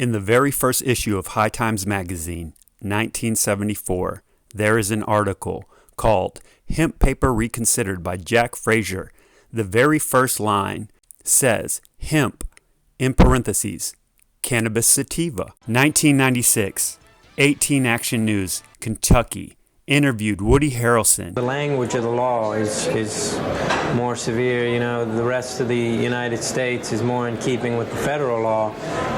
In the very first issue of High Times magazine, 1974, there is an article called Hemp Paper Reconsidered by Jack Frazier. The very first line says, hemp, in parentheses, cannabis sativa. 1996, 18 Action News, Kentucky, interviewed Woody Harrelson. The language of the law is more severe. You know, the rest of the United States is more in keeping with the federal law,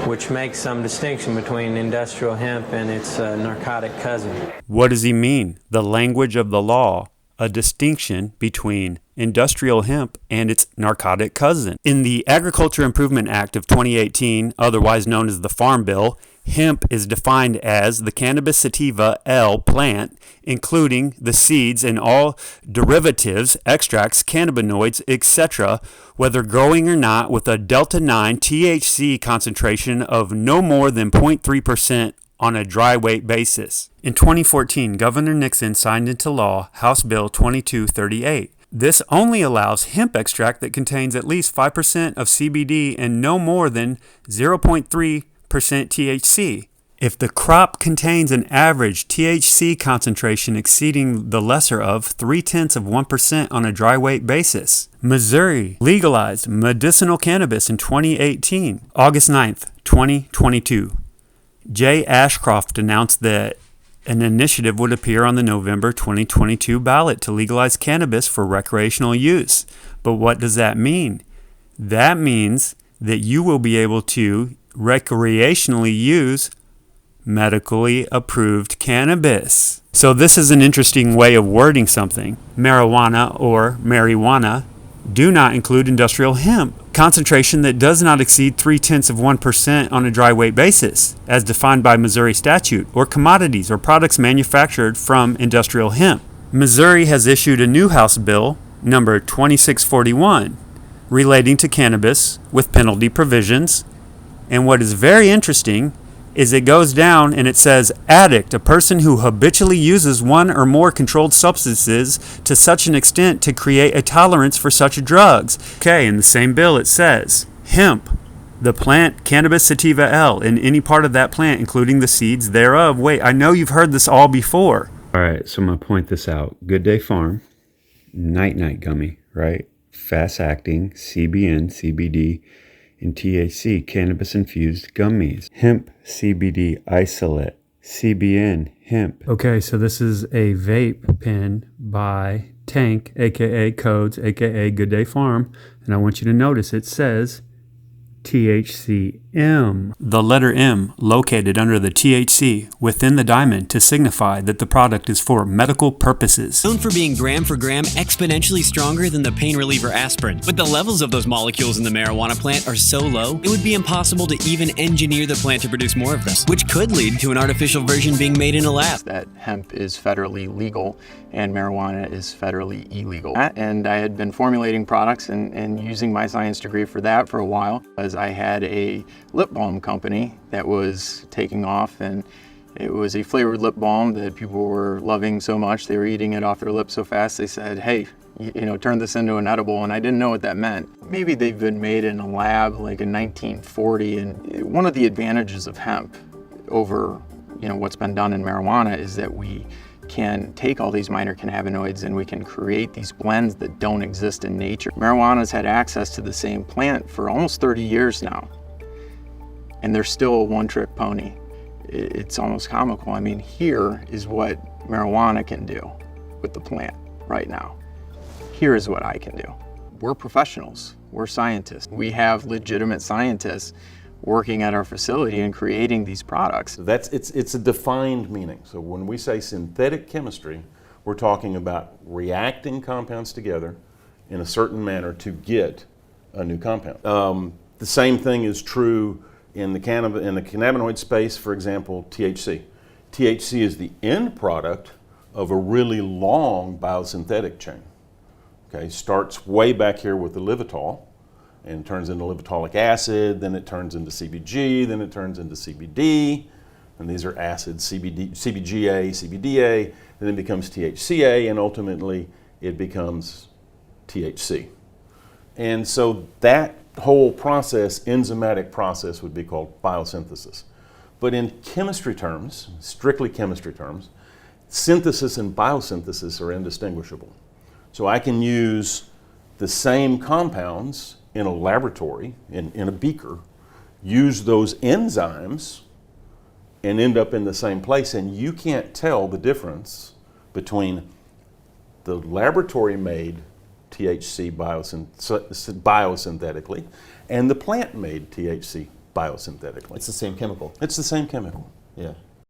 which makes some distinction between industrial hemp and its narcotic cousin. What does he mean? The language of the law, a distinction between industrial hemp and its narcotic cousin. In the Agriculture Improvement Act of 2018, otherwise known as the Farm Bill, hemp is defined as the cannabis sativa L plant, including the seeds and all derivatives, extracts, cannabinoids, etc., whether growing or not, with a delta-9 THC concentration of no more than 0.3% on a dry weight basis. In 2014, Governor Nixon signed into law House Bill 2238. This only allows hemp extract that contains at least 5% of CBD and no more than 0.3% THC. If the crop contains an average THC concentration exceeding the lesser of 0.3% on a dry weight basis. Missouri legalized medicinal cannabis in 2018. August 9th, 2022. Jay Ashcroft announced that an initiative would appear on the November 2022 ballot to legalize cannabis for recreational use. But what does that mean? That means that you will be able to recreationally use medically approved cannabis. So this is an interesting way of wording something. Marijuana or marijuana do not include industrial hemp concentration that does not exceed 0.3% on a dry weight basis, as defined by Missouri statute, or commodities or products manufactured from industrial hemp. Missouri has issued a new House Bill, number 2641, relating to cannabis with penalty provisions. And what is very interesting is it goes down and it says, addict, a person who habitually uses one or more controlled substances to such an extent to create a tolerance for such drugs. Okay, in the same bill it says, hemp, the plant cannabis sativa L, in any part of that plant, including the seeds thereof. Wait, I know you've heard this all before. All right, so I'm going to point this out. Good Day Farm, night gummy, right? Fast acting, CBN, CBD, and THC, cannabis-infused gummies. Hemp CBD isolate, CBN, hemp. Okay, so this is a vape pen by Tank, aka Codes, aka Good Day Farm, and I want you to notice it says THCM. The letter M located under the THC within the diamond to signify that the product is for medical purposes. Known for being gram for gram exponentially stronger than the pain reliever aspirin. But the levels of those molecules in the marijuana plant are so low, it would be impossible to even engineer the plant to produce more of them, which could lead to an artificial version being made in a lab. That hemp is federally legal and marijuana is federally illegal. And I had been formulating products and using my science degree for that for a while, as I had a lip balm company that was taking off, and it was a flavored lip balm that people were loving so much. They were eating it off their lips so fast they said, hey, turn this into an edible, and I didn't know what that meant. Maybe they've been made in a lab like in 1940, and one of the advantages of hemp over what's been done in marijuana is that we can take all these minor cannabinoids and we can create these blends that don't exist in nature. Marijuana's had access to the same plant for almost 30 years now, and they're still a one-trick pony. It's almost comical. I mean, here is what marijuana can do with the plant right now. Here is what I can do. We're professionals, we're scientists. We have legitimate scientists working at our facility and creating these products. It's a defined meaning. So when we say synthetic chemistry, we're talking about reacting compounds together in a certain manner to get a new compound. The same thing is true in the cannabinoid space, for example, THC. THC is the end product of a really long biosynthetic chain. Okay, starts way back here with the Livitol, and turns into levitolic acid, then it turns into CBG, then it turns into CBD, and these are acids, CBGA, CBDA, then it becomes THCA, and ultimately it becomes THC. And so that whole process, enzymatic process, would be called biosynthesis. But in chemistry terms, strictly chemistry terms, synthesis and biosynthesis are indistinguishable. So I can use the same compounds in a laboratory, in a beaker, use those enzymes and end up in the same place, and you can't tell the difference between the laboratory-made THC biosynthetically and the plant-made THC biosynthetically. It's the same chemical. It's the same chemical. Yeah.